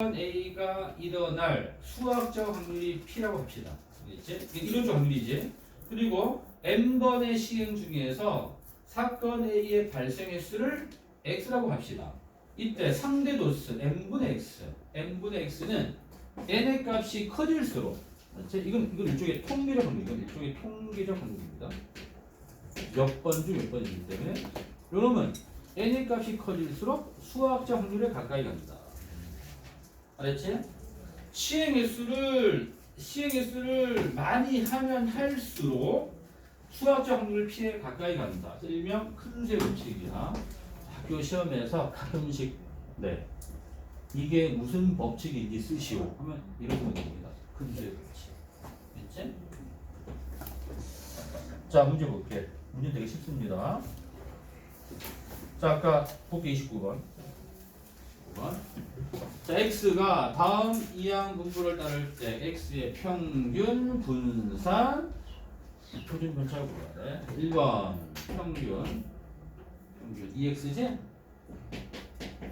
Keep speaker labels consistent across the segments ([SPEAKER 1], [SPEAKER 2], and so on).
[SPEAKER 1] A가 일어날 수학적 확률이 P라고 합시다. 알겠지? 이론적 확률이지. 그리고 N번의 시행 중에서 사건 A의 발생 횟수를 X라고 합시다. 이때 상대 도수 N분의 X. N분의 X는 N의 값이 커질수록, 이건 일종의 통계적 확률, 이건 일종의 통계적 확률입니다. 몇 번 중 몇 번이기 때문에 요놈은 N의 값이 커질수록 수학적 확률에 가까이 갑니다. 알았지? 시행 횟수를 많이 하면 할수록 수학적 확률 P에 가까이 간다. 일명 큰수의 법칙이야. 학교 시험에서 가끔씩 이게 무슨 법칙인지 쓰시오 하면 이런 문제입니다. 큰수의 법칙. 됐지? 자, 문제 볼게. 문제 되게 쉽습니다. 자, 아까 볼게 29번. 자, x가 다음 이항 분포를 따를 때 x의 평균, 분산, 표준 편차가 뭐야? 1번 평균 2x지?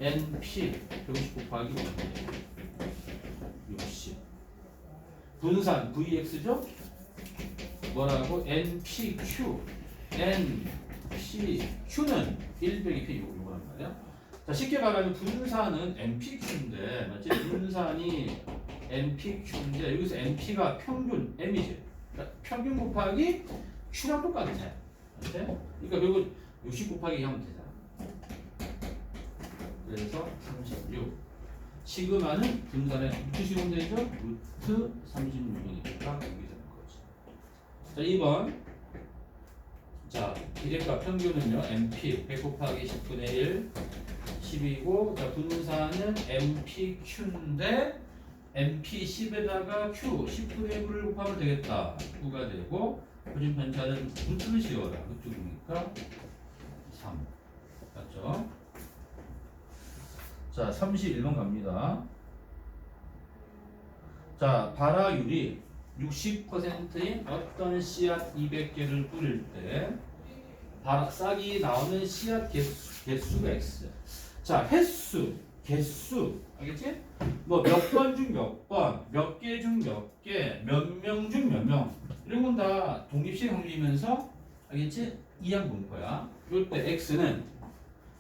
[SPEAKER 1] np 150 곱하기 60 분산 vx죠? 뭐라고? npq npq는 1 빼기 p 이거란 말이야. 자, 쉽게 말하면 분산은 npq인데, 맞지? 분산이 npq인데 여기서 np가 평균 m이지. 그러니까 평균 곱하기 q랑 똑같아. 맞지? 그러니까 결국 60 곱하기 2 하면 되잖아. 그래서 36. 시그마는 분산의 루트 시공되죠? 루트 36이니까 여기 되는 거지. 자, 2번. 자, 기대값 평균은요, np 100 곱하기 10분의 1 10이고, 자, 분산은 npq인데 np10에다가 q 10분의 9를 곱하면 되겠다. 9가 되고, 표준 편차는 루트를 씌워라. 루트 9니까 3. 맞죠? 자, 31번 갑니다. 자, 발화율이 60%인 어떤 씨앗 200개를 뿌릴 때 싹이 나오는 씨앗 개수가 X. 자, 횟수, 개수, 알겠지? 뭐 몇 번 중 몇 번, 몇 개 중 몇 개, 몇 명 중 몇 명, 이런 건 다 독립식 확률이면서, 알겠지? 이항 분포야. 이럴 때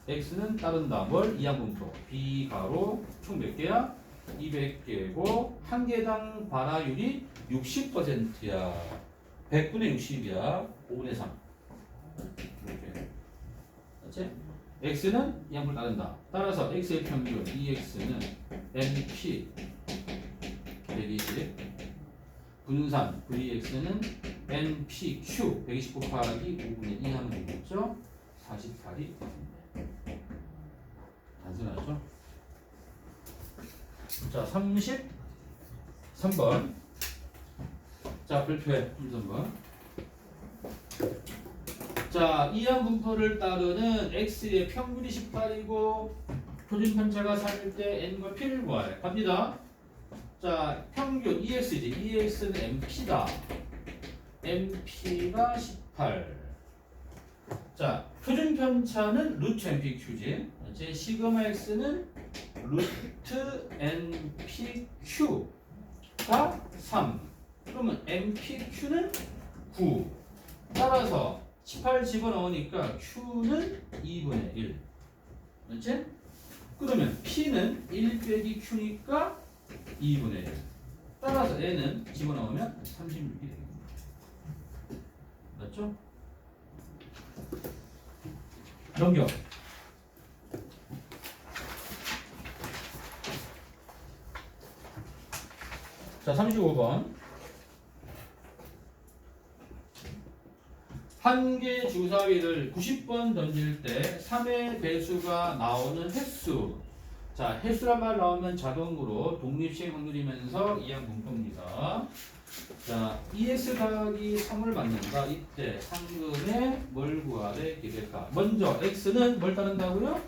[SPEAKER 1] X는 따른다. 뭘? 이항 분포. B 가로 총 몇 개야? 200개고 한 개당 발화율이 60%야. 100분의 60이야. 5분의 3. 이렇게. 맞지? x는 이 항을 따른다. 따라서 x의 평균 2x는 np 120 분산 vx는 npq 120 곱하기 5분의 2 하면 되겠죠? 48이 단순하죠? 자, 33번. 자, 별표에 33번. 자, 이항 분포를 따르는 x의 평균이 18이고 표준 편차가 3일 때 n과 p를 구하래. 갑니다. 자, 평균 ex지. ex는 np다. np가 18. 자, 표준 편차는 루트 npq지. 제 시그마 x는 루트 npq가 3. 그러면 npq는 9. 따라서 18 집어넣으니까 q는 2분의 1. 맞지? 그러면 p는 1 빼기 q니까 2분의 1. 따라서 n은 집어넣으면 36이 됩니다. 맞죠? 넘겨. 자, 35번. 한 개 주사위를 90번 던질 때 3의 배수가 나오는 횟수. 자, 횟수란 말 나오면 자동으로 독립식 확률이면서 이항 분포입니다. 자, EX 더하기 3을 맞는다. 이때 상금의 뭘 구하래? 기대값. 먼저 X는 뭘 따른다고요?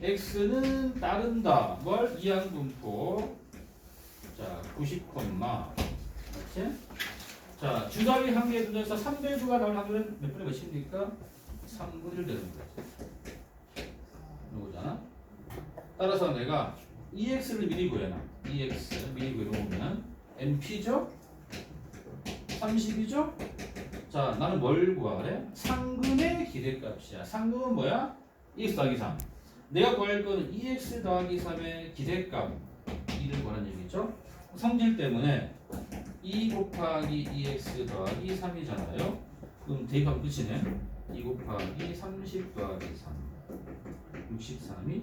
[SPEAKER 1] X는 따른다. 뭘? 이항 분포. 자, 90, 맞지? 자, 주사위 한 개에 던져서 3배수가 나올 확률은 몇 분의 몇입니까? 3분의 1 되는 거지. 이거잖아. 따라서 내가 EX를 미리 구해놔. EX 미리 구해놓으면 NP죠? 30이죠? 자, 나는 뭘 구하래? 상근의 기대값이야. 상근은 뭐야? EX 더하기 3. 내가 구할 거는 EX 더하기 3의 기대값 2를 구하는 얘기죠. 성질 때문에 2 곱하기 EX 더하기 3이잖아요. 그럼 대입하면 끝이네. 2 곱하기 30 더하기 3 63이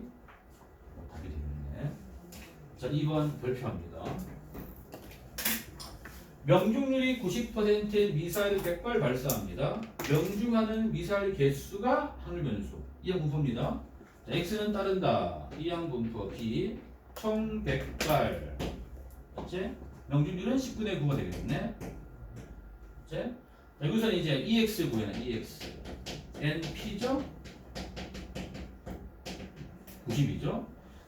[SPEAKER 1] 답이 되겠네. 자, 2번 별표합니다. 명중률이 90%의 미사일을 100발 발사합니다. 명중하는 미사일 개수가 확률 변수. 이항 분포입니다. 자, X는 따른다. 이항 분포 B 총 100발. 맞지? 명중률은 10분의 9가 되겠네. 맞지? 자, 여기서는 이제 EX 구해놔. EX. NP죠? 90이죠?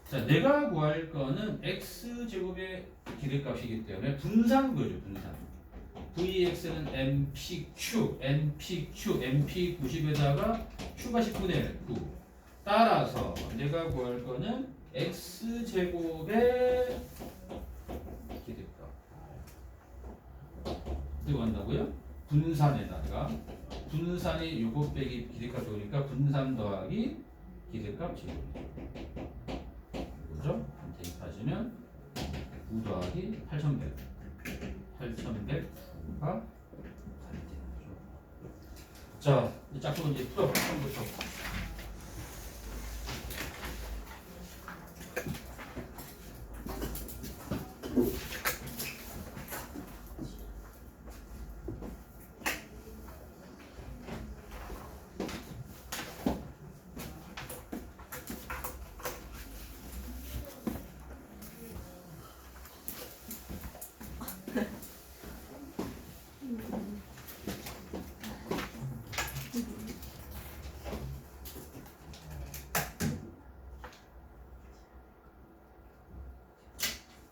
[SPEAKER 1] 자, 내가 구할 거는 X제곱의 기대값이기 때문에 분산 구해줘. 분산. VX는 MPQ, MP 90에다가 Q가 10분의 9. 따라서 내가 구할 거는 X제곱의 기대값. 이거 한다고요? 분산에다가 분산이 요거 빼기 기대값 좋으니까 분산 더하기 기대값 제곱. 그죠? 대입하시면 9 더하기 8100. 8109가 답이 되는 거죠. 자, 이 짝퉁은 이제 풀어. 처음부터.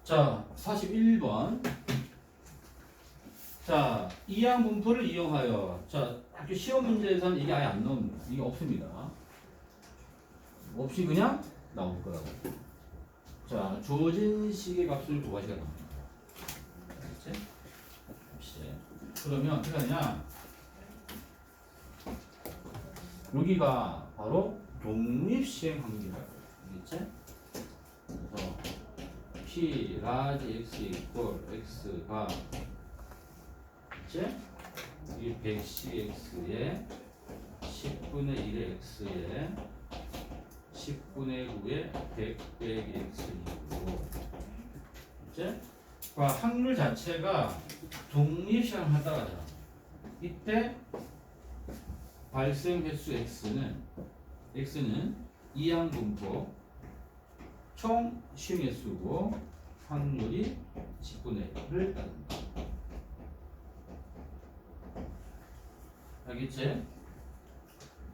[SPEAKER 1] 자, 41번. 자, 이항 분포를 이용하여. 자, 학교 시험 문제에서는 이게 아예 안 나옵니다. 이게 없습니다. 없이 그냥 나올 거라고. 자, 주어진 식의 값을 구하시가 나옵니다. 알겠지? 없이. 그러면 어떻게 하냐? 여기가 바로 독립시행 확률이라고. 알겠지? 그래서 P 라지 X 이퀄 X가 이제 이게 100CX에 10분의 1의 X에 10분의 9에 100 빼기 X이고 이제 확률 자체가 독립시행을 하다가 하잖아. 이때 발생 횟수 X는 이항 분포 총 시행횟수고 확률이 10분의 1을 따른다. 알겠지?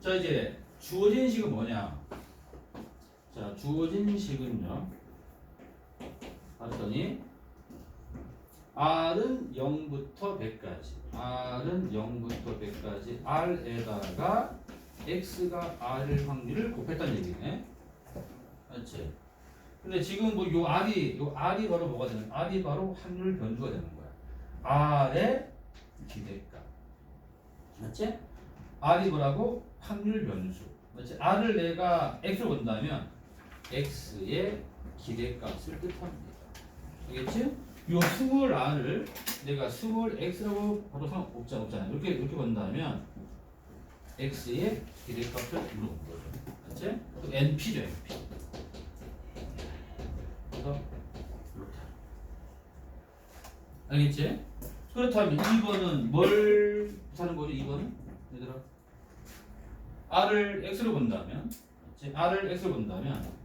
[SPEAKER 1] 자, 이제 주어진 식은 뭐냐? 자, 주어진 식은요. 봤더니 R은 0부터 100까지. R은 0부터 100까지. R에다가 X가 R일 확률을 곱했다는 얘기네. 맞지? 근데 지금 뭐 요 R이 바로 뭐가 되는 거야? R이 바로 확률 변수가 되는 거야. R의 기대값. 맞지? R이 뭐라고? 확률 변수. 맞지? R을 내가 X로 본다면 X의 기대값을 뜻합니다. 알겠지? 요 20R을 내가 20X라고 봐도 상관없잖아요. 이렇게 본다면 X의 기대값을 물어본 거죠. 맞지? 또 NP죠, NP. 그래서 이렇게. 알겠지? 그렇다면 2번은 뭘 사는 거죠? 2번은? 얘들아 R을 X로 본다면 맞지? R을 X로 본다면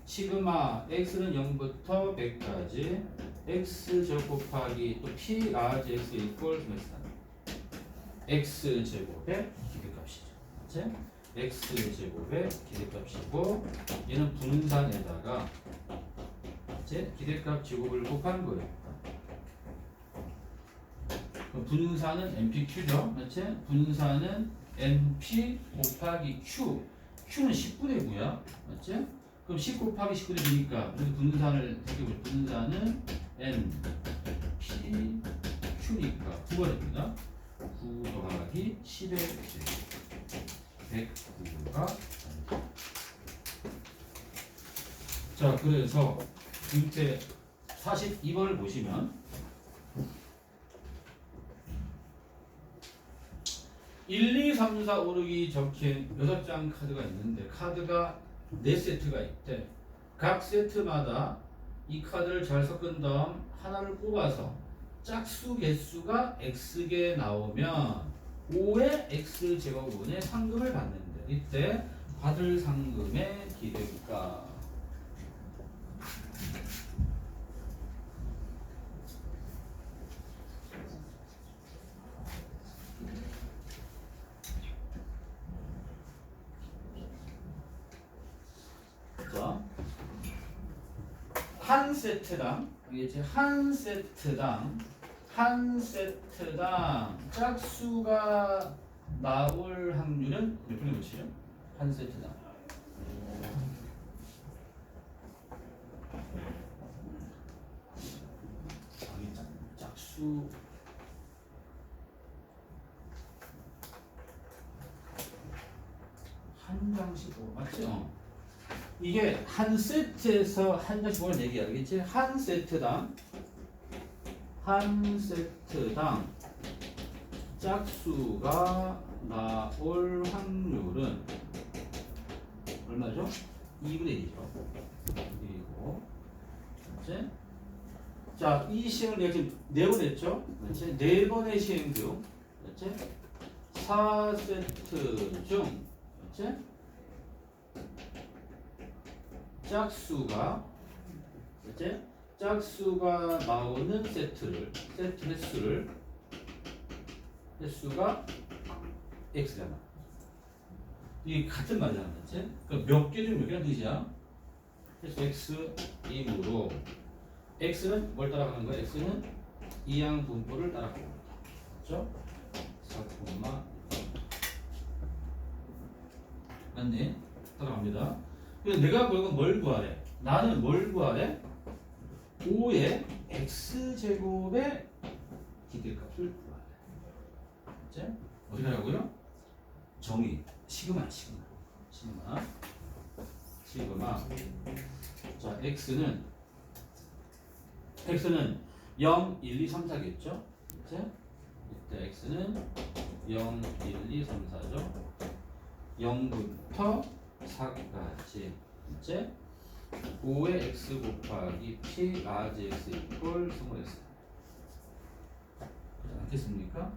[SPEAKER 1] 시그마 X는 0부터 100까지 X제곱 곱하기 또 P 라지 X 이퀄 X제곱의 기대값이죠. 맞지? X제곱의 기대값이고 얘는 분산에다가 맞지? 기대값 제곱을 곱한 거예요. 분산은 NPQ죠. 맞지? 분산은 NP 곱하기 Q. Q는 10분의 9야. 맞지? 그럼 10 곱하기 19대 되니까 여기 분산을 해보죠. 분산은 n p q니까 9가 됩니다. 9 더하기 10의 109가. 자, 그래서 밑에 42번을 보시면 1, 2, 3, 4, 5, 6이 적힌 6장 카드가 있는데 카드가 4세트가 있대. 각 세트마다 이 카드를 잘 섞은 다음 하나를 뽑아서 짝수 개수가 x개 나오면 5의 x제곱분의 상금을 받는데 이때 받을 상금의 기대가. 자, 한 세트당 이게 한 세트당 짝수가 나올 확률은 몇 분의 몇이죠? 한 세트당 짝수 한 장씩 맞죠? 이게 한 세트에서 한 장씩 보면 4개 알겠지? 한 세트당 짝수가 나올 확률은 얼마죠? 2분의 1이죠. 그리고 그렇지? 자, 이 시행을 내가 지금 4번 했죠? 그렇지? 4번의 시행 중 그렇지? 4세트 중 그렇지? 짝수가 그렇지? 짝수가 나오는 세트 횟수가 x잖아. 이게 같은 말이잖아, 그렇지? 그러니까 몇 개 중 몇 개란 뜻이야? 횟수 x이므로 x는 뭘 따라가는 거야? x는 이항 분포를 따라가는 거다. 그렇죠? 4, 맞니? 따라갑니다. 그래서 내가 뭘 구하래? 나는 뭘 구하래? 5의 x제곱의 기대값을 구하래. 그치? 어떻게 하라고요? 정의, 시그마. 자, x는 0, 1, 2, 3, 4겠죠? 그치? 이때 x는 0, 1, 2, 3, 4죠? 0부터 4까지 이제 5의 x 곱하기 p 라지 x 이퀄 스몰 x 그렇지 않겠습니까?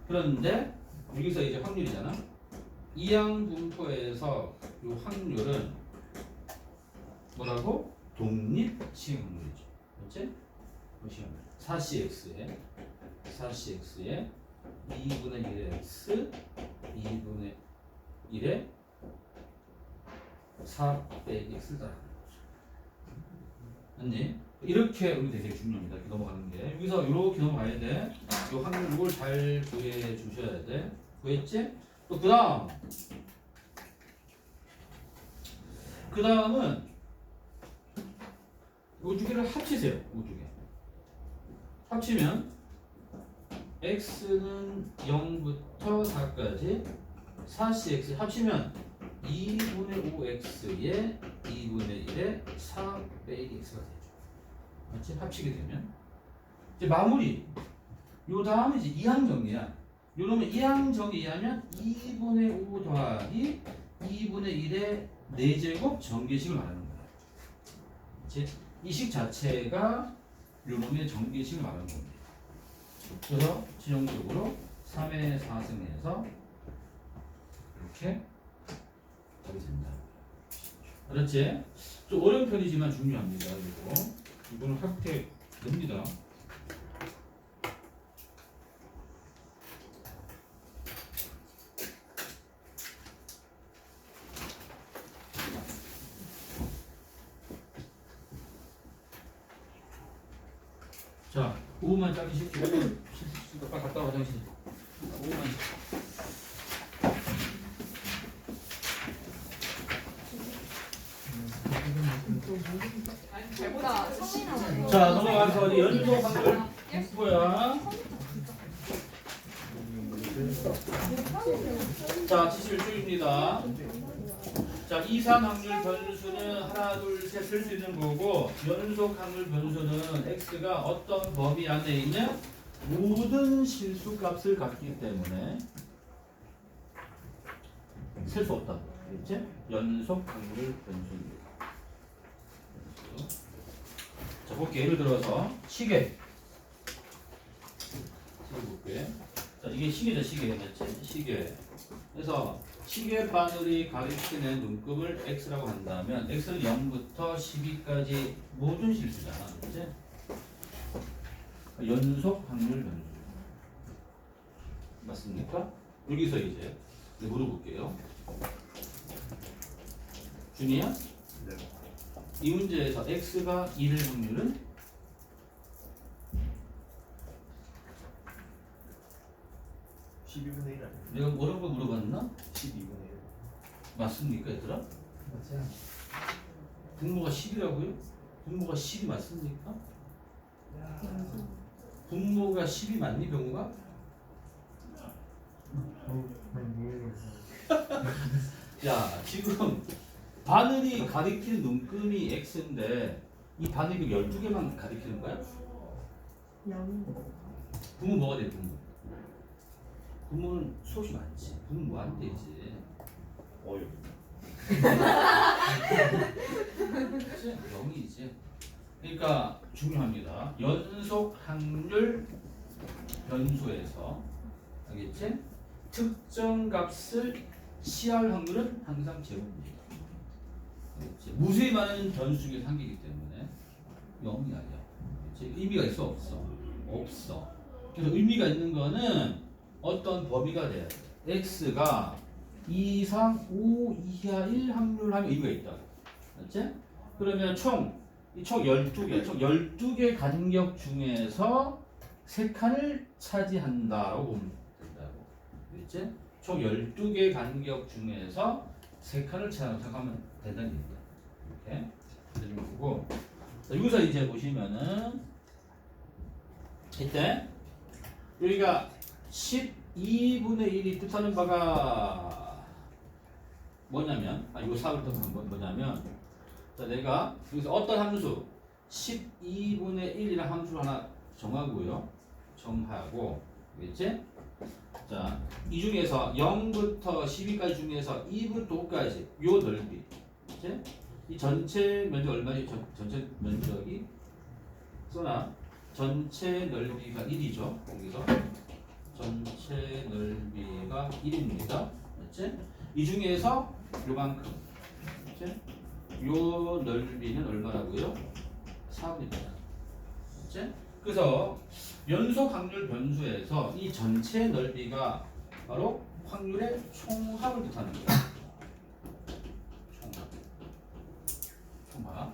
[SPEAKER 1] 그런데 여기서 이제 확률이잖아. 이항 분포에서 이 확률은 뭐라고? 독립 시행 확률이죠. 그렇지? 4cx에 2분의 1의 x 2분의 1의 4 빼기 x를 따라가는 거죠. 맞니? 이렇게 우리 되게 중요합니다. 이렇게 넘어가는 게. 여기서 이렇게 넘어가야 돼. 이 확률 이걸 잘 구해 주셔야 돼. 구했지? 또 그 다음은 이 두 개를 합치세요. 이 두 개. 합치면 x는 0부터 4까지 4cx 합치면 2분의 5x에 2분의 1에 4 빼기 x가 되죠. 맞지? 합치게 되면 이제 마무리. 요 다음에 이제 이항 정리야. 요러면 이항 정리하면 2분의 5 더하기 2분의 1의 4제곱 전개식을 말하는 거야. 그치? 이 식 자체가 요놈의 전개식을 말하는 겁니다. 그래서 지정적으로 3의 4승에서 이렇게 답이 된다. 알았지? 좀 어려운 편이지만 중요합니다. 그리고 이거는 확대 됩니다. 자, 5분만 짧게 쉬고 빨리 갔다 와 화장실. 5분만. 자, 넘어가서 이제 연속 확률 분포야. 자, 71쪽입니다. 자, 이산 확률 변수는 하나, 둘, 셋 쓸 수 있는 거고, 연속 확률 변수는 x가 어떤 범위 안에 있는 모든 실수 값을 갖기 때문에 셀 수 없다. 그렇지? 연속 확률 변수입니다. 자, 볼게. 예를 들어서 시계. 볼게. 자, 이게 시계죠, 시계. 맞지? 시계. 그래서 시계 바늘이 가리키는 눈금을 x라고 한다면 x는 0부터 12까지 모든 실수잖아. 그렇지? 연속 확률 변수. 맞습니까? 여기서 이제 물어볼게요. 준이야?
[SPEAKER 2] 네.
[SPEAKER 1] 이 문제에서 x가 1일 확률은
[SPEAKER 2] 12분의 1 아니에요?
[SPEAKER 1] 내가 뭐라는 걸 물어봤나?
[SPEAKER 2] 12분의 1.
[SPEAKER 1] 맞습니까, 얘들아?
[SPEAKER 2] 맞아요.
[SPEAKER 1] 분모가 10이라고요? 분모가 10이 맞습니까? 분모가 10이 맞니, 병우가? 야, 지금 바늘이 가리키는 눈금이 x인데 이 바늘이 12개만 가리키는 거야? 분모 뭐가 돼, 분모? 분모는 수없이 많지. 분모 뭐 안 되지.
[SPEAKER 2] 어휴.
[SPEAKER 1] 그치? 0이지. 그러니까 중요합니다. 연속 확률 변수에서 알겠지? 특정 값을 취할 확률은 항상 제곱입니다. 알겠지? 무수히 많은 변수 중에 한 개이기 때문에 0이 아니야. 그치? 의미가 있어 없어? 없어. 그래서 의미가 있는 거는 어떤 범위가 돼야 돼. x가 2 이상 5 이하 1 확률하면 의미가 있다. 맞지? 그러면 총 12개 간격 중에서 3칸을 차지한다라고 보면 된다고. 그렇지? 총 12개 간격 중에서 3칸을 차지하면 된다는 얘기야. 이렇게 그림 보고. 자, 여기서 이제 보시면은 이때 여기가 12분의 1이 뜻하는 바가 뭐냐면, 이거 사을 뜻하는 건 뭐냐면, 자, 내가 여기서 어떤 함수 12분의 1이라는 함수 하나 정하고요. 정하고, 알겠지? 자, 이 중에서 0부터 12까지 중에서 2부터 5까지 요 넓이, 그치? 이 전체 면적 얼마지? 전체 면적이 써나 전체 넓이가 1이죠. 여기서 전체 넓이가 1입니다. 맞지? 이 중에서 요만큼, 맞지? 요 넓이는 얼마라고요? 4입니다. 맞지? 그래서 연속 확률 변수에서 이 전체 넓이가 바로 확률의 총합을 뜻하는 거예요. 총합.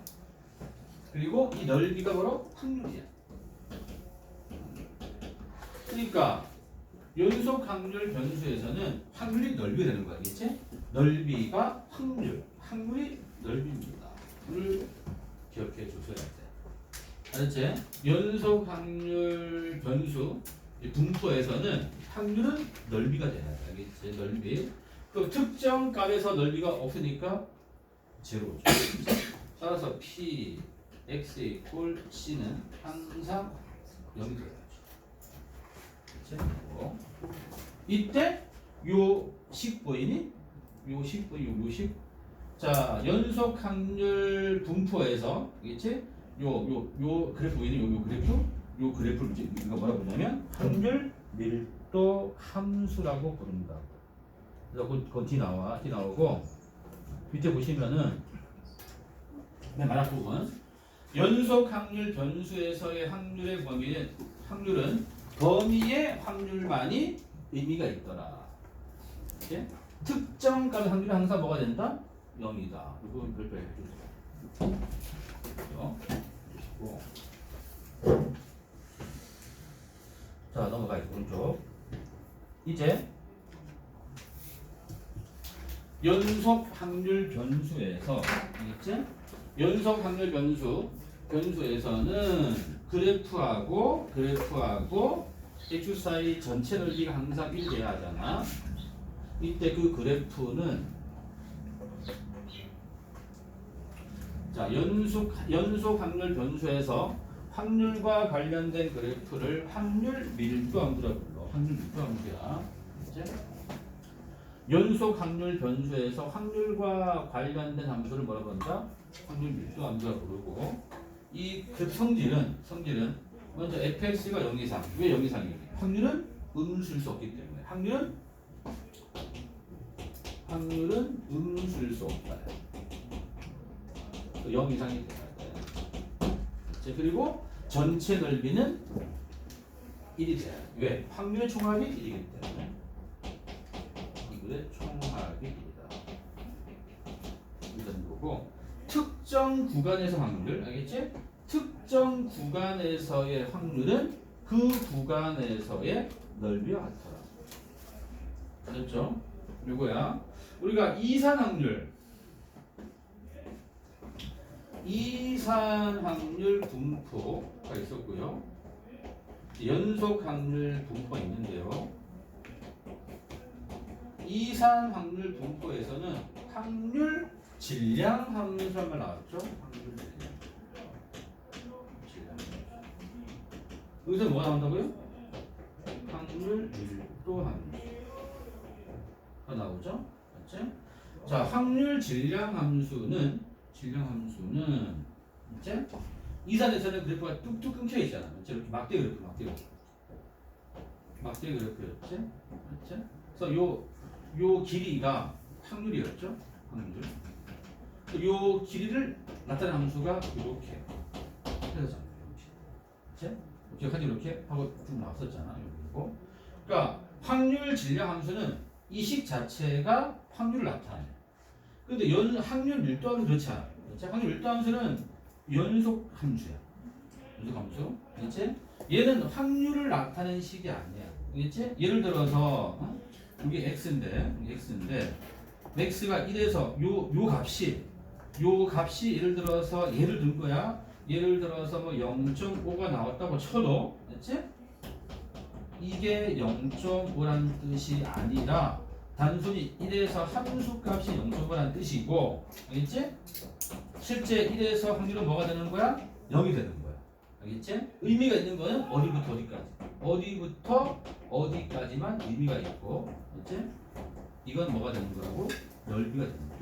[SPEAKER 1] 그리고 이 넓이가 바로 확률이야. 그러니까 연속 확률 변수에서는 확률이 넓이가 되는 거야. 알겠지? 넓이가 확률이 넓이입니다. 를 기억해 주셔야 돼. 알았지? 연속 확률 변수 분포에서는 확률은 넓이가 돼야 돼. 알겠지? 넓이. 그 특정 값에서 넓이가 없으니까 제로죠. 따라서 P, X 이퀄 C는 항상 0이 돼요. 이때 요 식 보이니? 요 식 보이니? 요 식? 자, 연속 확률 분포에서, 알겠지? 요 그래프 보이니? 요 그래프? 요 그래프를 우리가 뭐라 부르냐면 확률 밀도 함수라고 부른다. 그래서 그 뒤 나오고 밑에 보시면은 맨 마지막 부분 연속 확률 변수에서의 확률의 확률은 범위의 확률만이 의미가 있더라. 이렇게? 특정 값의 확률은 항상 뭐가 된다? 0이다. 이 부분 별표해 주세요. 자, 넘어가요. 오른쪽. 이제 연속 확률 변수에서, 알겠지? 연속 확률 변수 변수에서는 그래프하고 x축 사이 전체 넓이가 항상 1 돼야 하잖아. 이때 그 그래프는 자 연속 확률 변수에서 확률과 관련된 그래프를 확률 밀도 함수라 불러. 확률 밀도 함수야. 이제 연속 확률 변수에서 확률과 관련된 함수를 뭐라고 한다? 확률 밀도 함수라 부르고 이 그 성질은 먼저 fx가 0 이상. 왜 0 이상이니? 확률은 음수일 수 없기 때문에. 확률은 음수일 수 없다. 0 이상이 돼야 돼. 자, 그리고 전체 넓이는 1이 돼야 돼. 왜? 확률의 총합이 1이기 때문에. 확률의 총합이 1이다. 이 정도고 특정 구간에서 확률, 알겠지? 특정 구간에서의 확률은 그 구간에서의 넓이와 같아라. 알았죠? 요거야. 우리가 이산 확률 분포가 있었고요. 연속 확률 분포가 있는데요. 이산 확률 분포에서는 확률 질량 함수 한번 나왔죠? 확률 질량. 여기서 뭐가 나온다고요? 확률 밀도 함수가 나오죠? 맞지? 자, 확률 질량 함수는 이제 이산에서는 그래프가 뚝뚝 끊겨 있잖아. 이렇게 막대 그래프였지? 맞지? 그래서 요 길이가 확률이었죠? 확률. 요 길이를 나타내는 함수가 이렇게 해서 이렇게. 기억하지? 이렇게 하고 쭉 나왔었잖아. 그리고 그러니까 확률 질량 함수는 이 식 자체가 확률을 나타내. 근데 확률 밀도 함수는 그렇지 않아. 확률 밀도 함수는 연속 함수야. 그렇지? 얘는 확률을 나타내는 식이 아니야. 알겠지? 예를 들어서 이게 x인데 x가 1에서 요 값이 예를 들어서 예를 든 거야. 예를 들어서 뭐 0.5가 나왔다고 쳐도, 알겠지? 이게 0.5라는 뜻이 아니라 단순히 1에서 함수값이 0.5라는 뜻이고, 알겠지? 실제 1에서 확률은 뭐가 되는 거야? 0이 되는 거야. 알겠지? 의미가 있는 거는 어디부터 어디까지만 의미가 있고, 알겠지? 이건 뭐가 되는 거라고? 넓이가 되는 거야.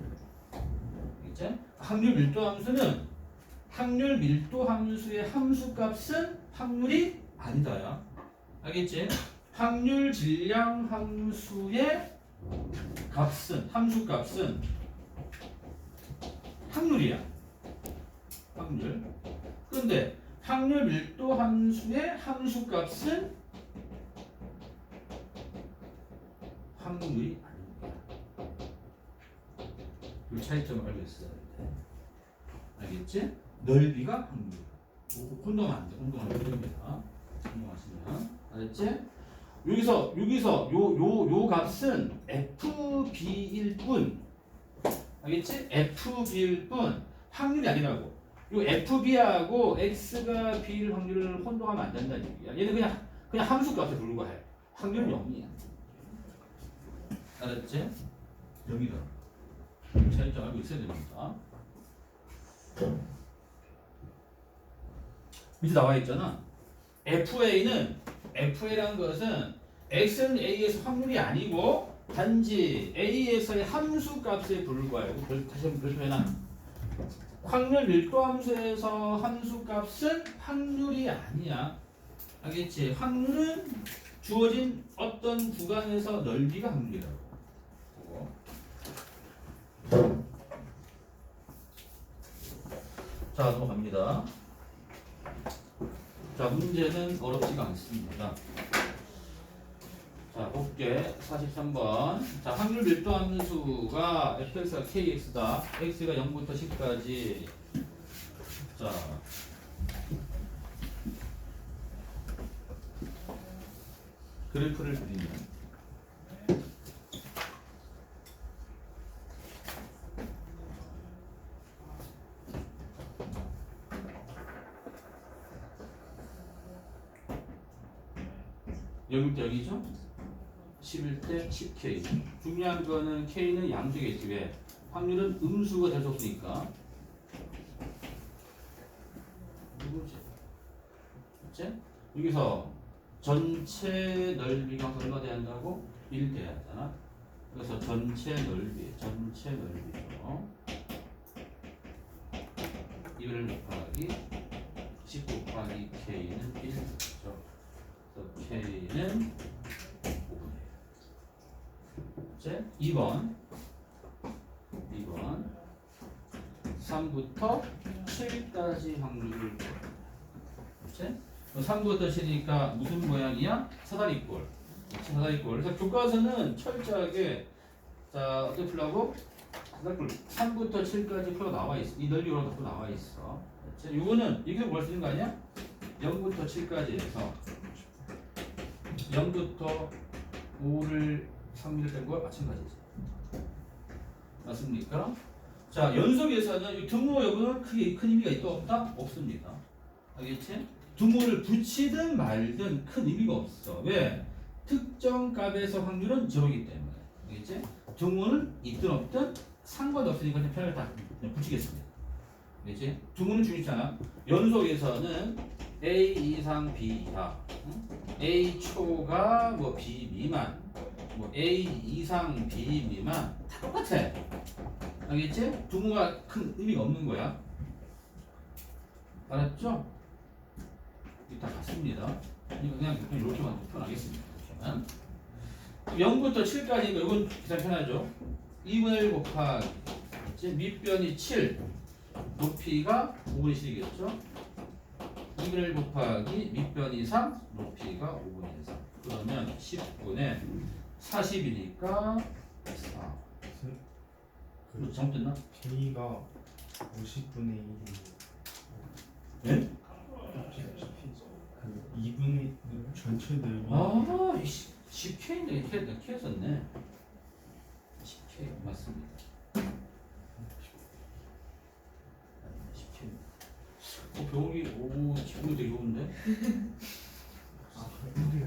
[SPEAKER 1] 알겠지? 확률 밀도 함수는 확률 밀도 함수의 함수값은 확률이 아니다야. 알겠지? 확률 질량 함수의 함수값은 확률이야. 확률. 그런데 확률 밀도 함수의 함수값은 확률이 아닙니다. 이 차이점을 알고 있어야 돼. 알겠지? 넓이가 확률. 혼동하면 안 돼. 혼동하면 안 됩니다. 혼동하시면. 알겠지? 여기서 요 값은 FB일 뿐. 알겠지? FB일 뿐. 확률이 아니라고. 요 FB하고 X가 B일 확률을 혼동하면 안 된다는 얘기야. 얘는 그냥 함수값에 불과해. 확률은 0이야. 알았지? 0이다. 차이점 알고 있어야 됩니다. 밑에 나와 있잖아. FA라는 것은 X는 A에서 확률이 아니고 단지 A에서의 함수값에 불과해요. 다시 한번 별표해놔. 확률 밀도 함수에서 함수값은 확률이 아니야. 알겠지? 확률은 주어진 어떤 구간에서 넓이가 확률이라고. 자, 넘어갑니다. 자, 문제는 어렵지가 않습니다. 자, 볼게. 43번. 자, 확률 밀도 함수가 fx가 kx다. x가 0부터 10까지. 자, 그래프를 그리면 0일 때 여기죠? 11대 10K. 중요한 거는 K는 양수겠지. 왜? 확률은 음수가 될 수 없으니까. 누구지? 그치? 여기서 전체 넓이가 얼마 돼야 한다고? 1 돼야 하잖아. 그래서 전체 넓이죠. 이걸 곱하기 10 곱하기 K는 1죠. 그래서 K는 5분의 1. 2번 3부터 7까지 확률을 그치? 3부터 7이니까 무슨 모양이야? 사다리꼴. 사다리꼴. 그래서 교과서는 철저하게 자 어떻게 풀라고? 사다리꼴 3부터 7까지 풀어 나와 있어. 이 넓이로 갖고 나와 있어. 그치? 이거는 이게 뭘 쓰는 거 아니야? 0부터 7까지 해서 0부터 5를 상미를 뺀 거와 마찬가지지. 맞습니까? 자, 연속에서는 이 등호 여부는 크게 큰 의미가 있다 없다? 없습니다. 알겠지? 등호를 붙이든 말든 큰 의미가 없어. 왜? 특정 값에서 확률은 제로이기 때문에. 알겠지? 등호는 있든 없든 상관없으니까 그냥 편하게 다 그냥 붙이겠습니다. 알겠지? 등호는 중요하잖아. 연속에서는 A 이상 B 이하, A 초가 뭐 B 미만, 뭐 A 이상 B 미만 다 똑같아. 알겠지? 등호가 큰 의미가 없는 거야. 알았죠? 이게 다 같습니다. 이거 그냥 이렇게만 표현하겠습니다. 0부터 7까지니까 이건 가장 편하죠. 2분의 1 곱하기 밑변이 7, 높이가 5분의 7이겠죠. 2분의 1 곱하기 밑변이 3, 높이가 5분의 3. 그러면 10분의 40이니까 4. 뭐 잘못됐나?
[SPEAKER 2] K가 50분의 1이
[SPEAKER 1] 네?
[SPEAKER 2] 그 2분의 전체 넓이
[SPEAKER 1] 아, 10K인데 K 썼네. 10K 맞습니다. 10K. 병이 오, 기분이 되게 좋은데?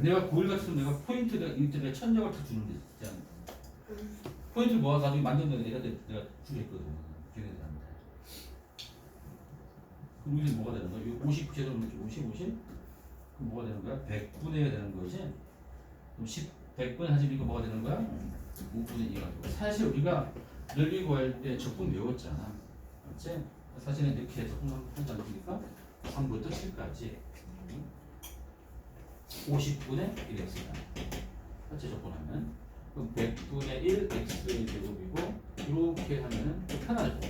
[SPEAKER 1] 내가 고1 같으면 내가 포인트가 인터넷 천장을 다 주는데 진짜. 포인트 모아서 나중에 만들면 내가 주겠거든. 기회가 됩니다. 그럼 이게 뭐가 되는 거야? 50 제곱 50? 그럼 뭐가 되는 거야? 100분의 1이 되는 거지? 그럼 100분의 40이니까 뭐가 되는 거야? 5분의 2가 되고. 사실 우리가 넓이 구할 때 적분 외웠잖아. 맞지? 사실은 이렇게 적분하지 않습니까? 3부터 7까지 50분의 1x다. 같이 적분하면 그럼 100분의 1 x의 제곱이고 이렇게 하면은 편하죠.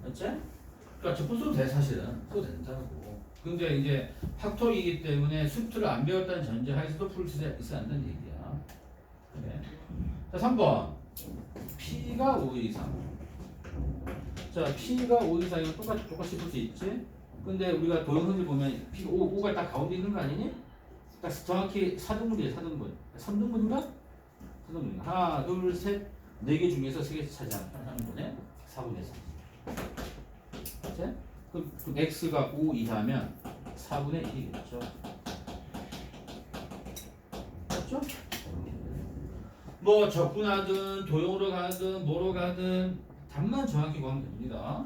[SPEAKER 1] 맞지? 그러니까 적분 써도 돼 사실은. 써도 된다고. 근데 이제 팍토이기 때문에 수트를 안 배웠다는 전제하에서도 풀 수 있어야 한다는 얘기야. 그래. 자 3번 P가 5 이상. 자 P가 5 이상이면 똑같이 풀 수 있지. 근데 우리가 도형선을 보면 P 5가 딱 가운데 있는 거 아니니? 딱 정확히 4등분이에요. 4등분. 3등분인가? 4등분인가? 하나, 둘, 셋, 4개 중에서 3개 차지하는 거네. 4분의 3. 맞지? 그럼 X가 5 이하면 4분의 1이겠죠. 맞죠? 뭐 적분하든 도형으로 가든 뭐로 가든 답만 정확히 구하면 됩니다.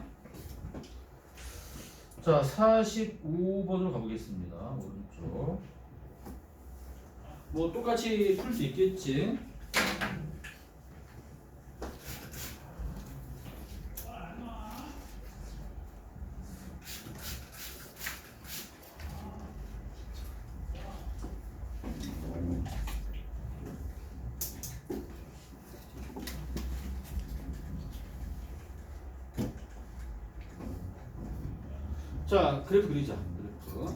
[SPEAKER 1] 자, 45번으로 가보겠습니다. 오른쪽. 뭐 똑같이 풀 수 있겠지. 자, 그래프 그리자. 그래프.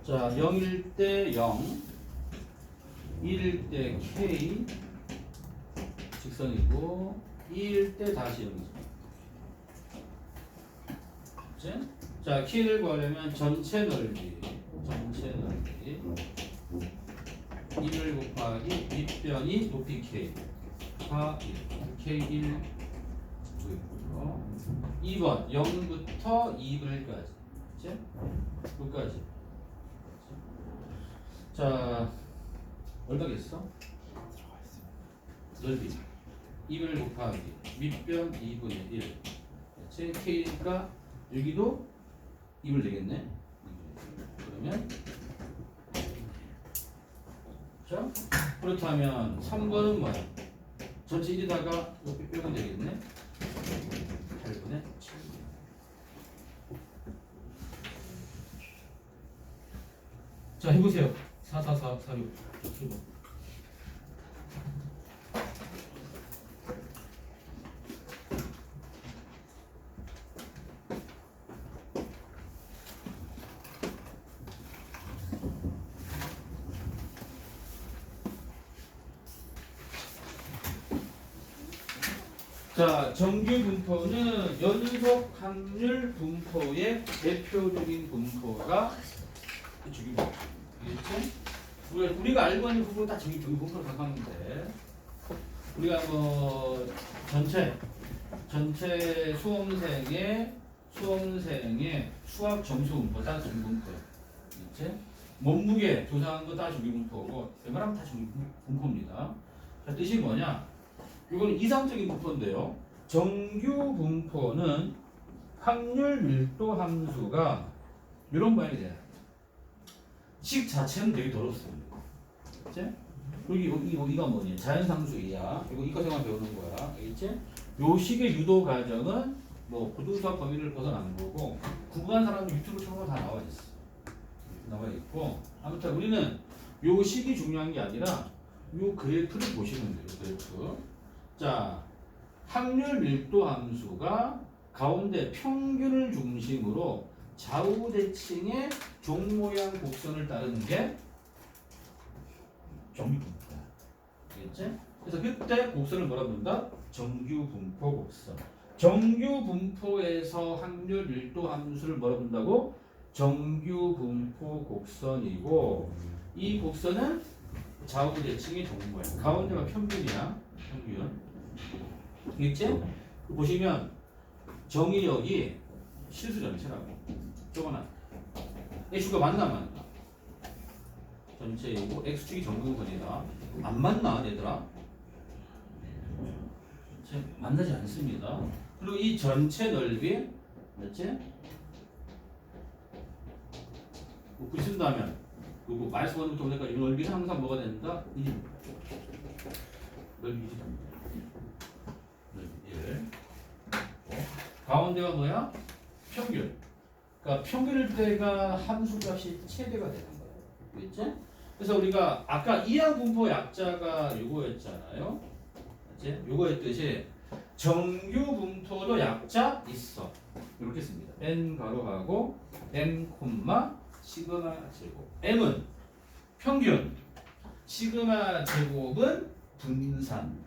[SPEAKER 1] 자, 0일 때 0, 1일 때 K 직선이고 2일 때 다시 0이죠. 그치? 자, K를 구하려면 전체 넓이 1을 곱하기 밑변이 높이 K 곱하 1 K1 있고요. 2번 0부터 2분까지 그치? 여기까지 자 얼마겠어? 넓이 2분의 곱하기 밑변 2분의 1 그치? K니까 여기도 2분 되겠네 그러면 자 그렇다면 3번은 뭐야? 전체 1에다가 이렇게 빼면 되겠네 8분의 7 자 해보세요 4, 4, 4, 4, 6 7번 자, 정규 분포는 연속 확률 분포의 대표적인 분포가 정규 분포. 알겠지? 우리가 알고 있는 부분 다 정규 분포로 생각하는데 우리가 뭐 전체 수험생의 수학 점수 분포 다 정규 분포야. 알겠지? 몸무게 조사한 거 다 정규 분포고 웬만하면 다 정규 분포입니다. 자, 뜻이 뭐냐? 이거는 이상적인 분포인데요. 정규 분포는 확률 밀도 함수가 이런 모양이 돼요. 식 자체는 되게 더럽습니다. 그치? 그리고 이거 뭐니? 자연상수이야. 이거 생각 배우는 거야. 알겠지? 요 식의 유도 과정은 뭐 고등수학 범위를 벗어나는 거고 구구한 사람은 유튜브 채널로 다 나와 있어. 나와 있고 아무튼 우리는 요 식이 중요한 게 아니라 요 그래프를 보시면 돼요. 그래프. 자, 확률 밀도 함수가 가운데 평균을 중심으로 좌우 대칭의 종 모양 곡선을 따르는 게 정규 분포야. 알겠지? 그래서 그때 곡선을 뭐라 부른다? 정규 분포 곡선. 정규 분포에서 확률 밀도 함수를 뭐라 부른다고? 정규 분포 곡선이고 이 곡선은 좌우 대칭의 종 모양. 가운데가 평균이야. 평균. 있지? 보시면 정의역이 실수 전체라고. 저거나 X가 맞나 안 맞나? 전체이고 X축이 정근선이다. 안 맞나 얘들아? 만나지 않습니다. 그리고 이 전체 넓이 맞지? 뭐 붙인다면 그리고 마이너스 1부터 5까지 이 넓이는 항상 뭐가 된다? 넓이지. 가운데가 뭐야? 평균. 그러니까 평균일 때가 함수값이 최대가 되는 거예요. 그렇지? 그래서 우리가 아까 이항 분포 약자가 요거였잖아요. 그렇지? 요거였듯이 정규 분포도 약자 있어. 이렇게 씁니다. n 가로하고 m 콤마 시그마 제곱. m은 평균, 시그마 제곱은 분산.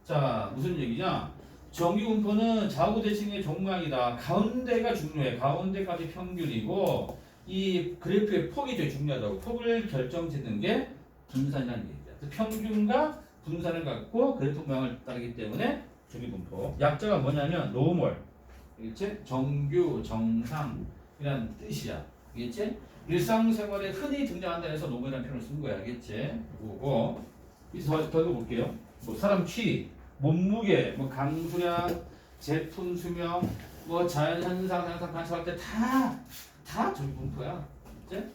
[SPEAKER 1] 자, 무슨 얘기냐? 정규 분포는 좌우 대칭의 종망이다. 가운데가 중요해. 가운데까지 평균이고 이 그래프의 폭이 되게 중요하다고. 폭을 결정짓는 게 분산이라는 얘기야. 평균과 분산을 갖고 그래프 모양을 따르기 때문에 정규 분포. 약자가 뭐냐면 노멀. 알겠지? 정규, 정상이라는 뜻이야. 알겠지? 일상생활에 흔히 등장한다 해서 노멀이라는 표현을 쓴 거야. 알겠지? 그거고 이제 더 읽어볼게요. 뭐 사람 키, 몸무게, 뭐 강수량, 제품 수명, 뭐 자연현상, 현상 관찰할 때 다 정규 분포야. 이제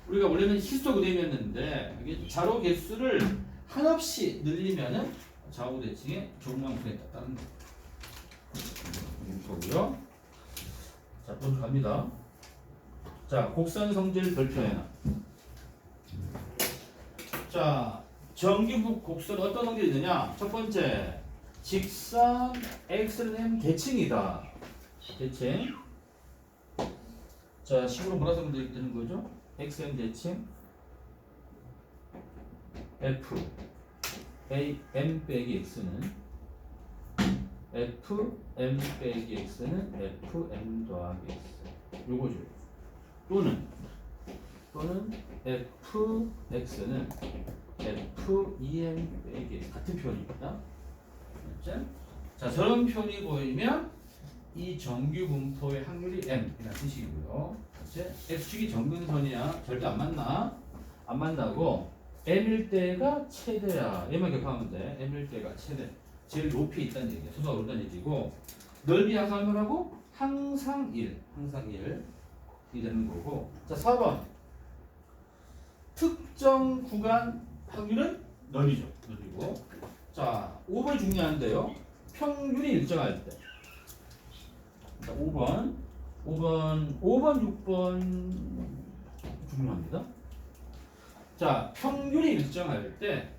[SPEAKER 1] 우리가 원래는 희소 그림이었는데 이게 자로 개수를 한없이 늘리면은 좌우 대칭의 종망분에 따른 분포고요. 자, 또 갑니다. 자, 곡선 성질 별표해놔. 자. 정규 곡선 어떤 성질이 있느냐? 첫 번째, 직선 x는 대칭이다. 대칭. 자, 식으로 뭐라 쓰면 되는 거죠? xn 대칭 f a m 빼기 x는 f m 빼기 x는 f m 더하기 x. 요거죠. 또는 f x는 f 2m 빼기 같은 표현입니다. 알았지? 자, 저런 표현이 보이면 이 정규 분포의 확률이 m 이라는 뜻이고요. 알았지? x축이 정근선이야. 절대 안 만나. 안 만나고 m일 때가 최대야. 얘만 기억하면 돼. m일 때가 최대. 제일 높이 있다는 얘기야. 소수가 오른다는 얘기고 넓이 약하면하고 항상 1. 항상 1이 되는 거고. 자, 4번. 특정 구간 확률은 넓이죠. 넓이고. 자, 5번 중요한데요. 평균이 일정할 때. 자, 5번, 6번 중요합니다. 자, 평균이 일정할 때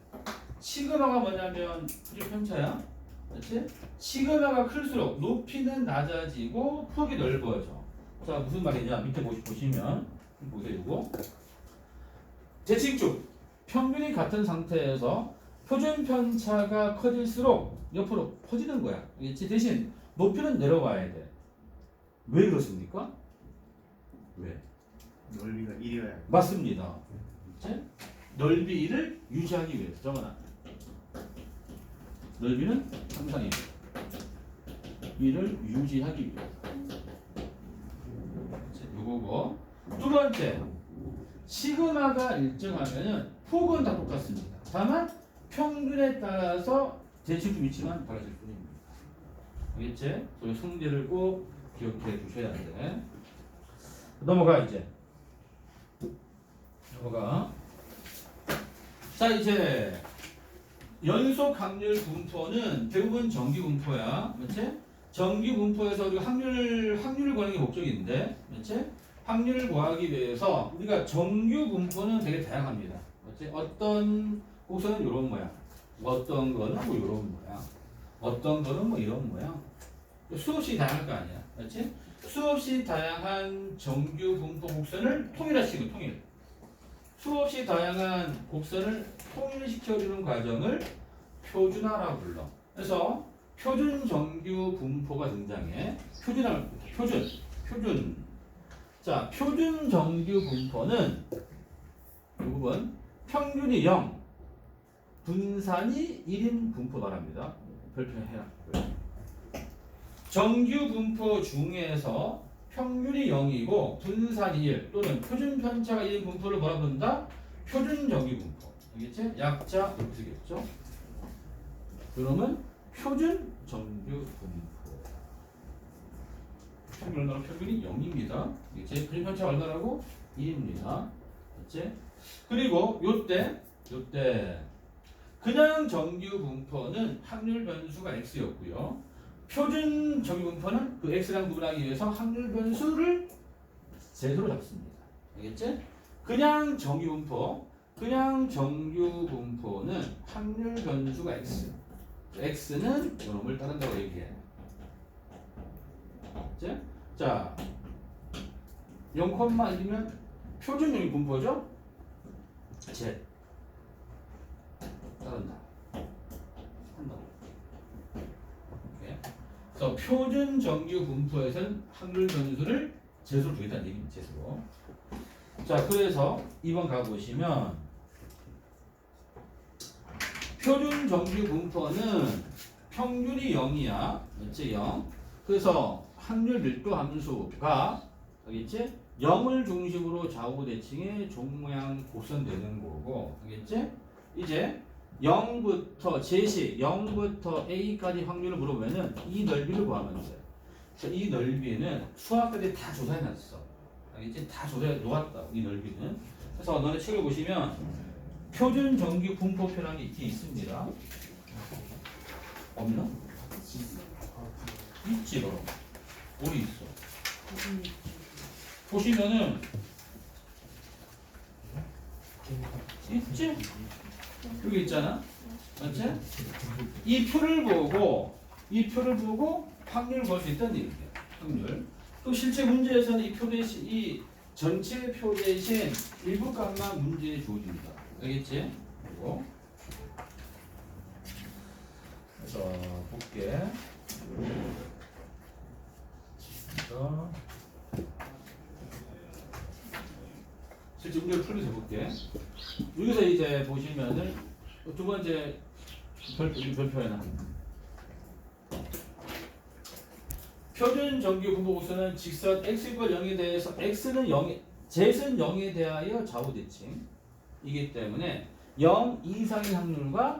[SPEAKER 1] 시그마가 뭐냐면 풀이 편차야. 그렇지? 시그마가 클수록 높이는 낮아지고 폭이 넓어져. 자, 무슨 말이냐? 밑에 보시면 보세요. 이거 대칭축 평균이 같은 상태에서 표준 편차가 커질수록 옆으로 퍼지는 거야. 알겠지? 대신 높이는 내려와야 돼. 왜 그렇습니까? 왜?
[SPEAKER 2] 넓이가 1이어야
[SPEAKER 1] 맞습니다. 그치? 넓이를 유지하기 위해서 정원아. 넓이는 항상 1을 유지하기 위해서. 요거고. 두 번째, 시그마가 일정하면은 폭은 다 똑같습니다. 다만 평균에 따라서 대칭축 위치만 달라질 뿐입니다. 알겠지? 그 성질을 꼭 기억해 두셔야 돼. 넘어가 이제. 넘어가. 자, 이제 연속 확률 분포는 대부분 정규 분포야. 그렇지? 정규 분포에서 우리가 확률을 구하는 게 목적인데, 그렇지? 확률을 구하기 위해서 우리가 정규 분포는 되게 다양합니다. 그렇지? 어떤 곡선은 이런 모양, 어떤 거는 뭐 이런 모양, 어떤 거는 뭐 이런 모양. 수없이 다양할 거 아니야. 그렇지? 수없이 다양한 정규 분포 곡선을 통일하시고 통일. 수없이 다양한 곡선을 통일시켜주는 과정을 표준화라고 불러. 그래서 표준 정규 분포가 등장해. 표준. 자, 표준 정규 분포는 이 부분 평균이 0, 분산이 1인 분포 말합니다. 별표해라. 정규 분포 중에서 평균이 0이고 분산이 1 또는 표준 편차가 1인 분포를 뭐라 부른다? 표준 정규 분포. 알겠지? 약자 이렇게 쓰겠죠? 그러면 표준 정규 분포. 평균 얼마나 평균이 0입니다. 알겠지? 표준 편차가 얼마라고? 2입니다. 알겠지? 그리고 요때 그냥 정규 분포는 확률 변수가 x였고요. 표준 정규 분포는 그 x랑 구분하기 위해서 확률 변수를 제수로 잡습니다. 알겠지? 그냥 정규 분포는 확률 변수가 x. x는 이놈을 따른다고 얘기해. 알겠지? 자, 0,1이면 표준 정규 분포죠? z. 따른다. 한다고. 그래서 표준 정규 분포에서는 확률 변수를 제수로 주겠다는 얘기입니다. 제수로. 자, 그래서 2번 가보시면 표준 정규 분포는 평균이 0이야. 그렇지? 0. 그래서 확률 밀도 함수가 알겠지? 0을 중심으로 좌우 대칭의 종모양 곡선되는 거고. 알겠지? 이제 0부터 제시 0부터 a까지 확률을 물어보면은 이 넓이를 구하면 돼. 그래서 이 넓이는 수학자들이 다 조사해 놨어. 알겠지? 다 조사해 놓았다. 이 넓이는. 그래서 너네 책을 보시면 표준 정규 분포표라는 게 있긴 있습니다. 없나? 있지 너. 어디 있어? 보시면은 있지? 여기 있잖아. 맞지? 이 표를 보고 확률을 볼 수 있다는 얘기야. 확률. 또 실제 문제에서는 이 표 대신 이 전체 표 대신 일부 값만 문제에 주어집니다. 알겠지? 그리고 그래서 볼게. 그래서 실제 문제를 풀면서 볼게. 여기서 이제 보시면은 두 번째 별표에는 표준 정규 분포국수는 직선 x = 0에 대해서 x는 0에 z는 0에 대하여 좌우대칭이기 때문에 0 이상의 확률과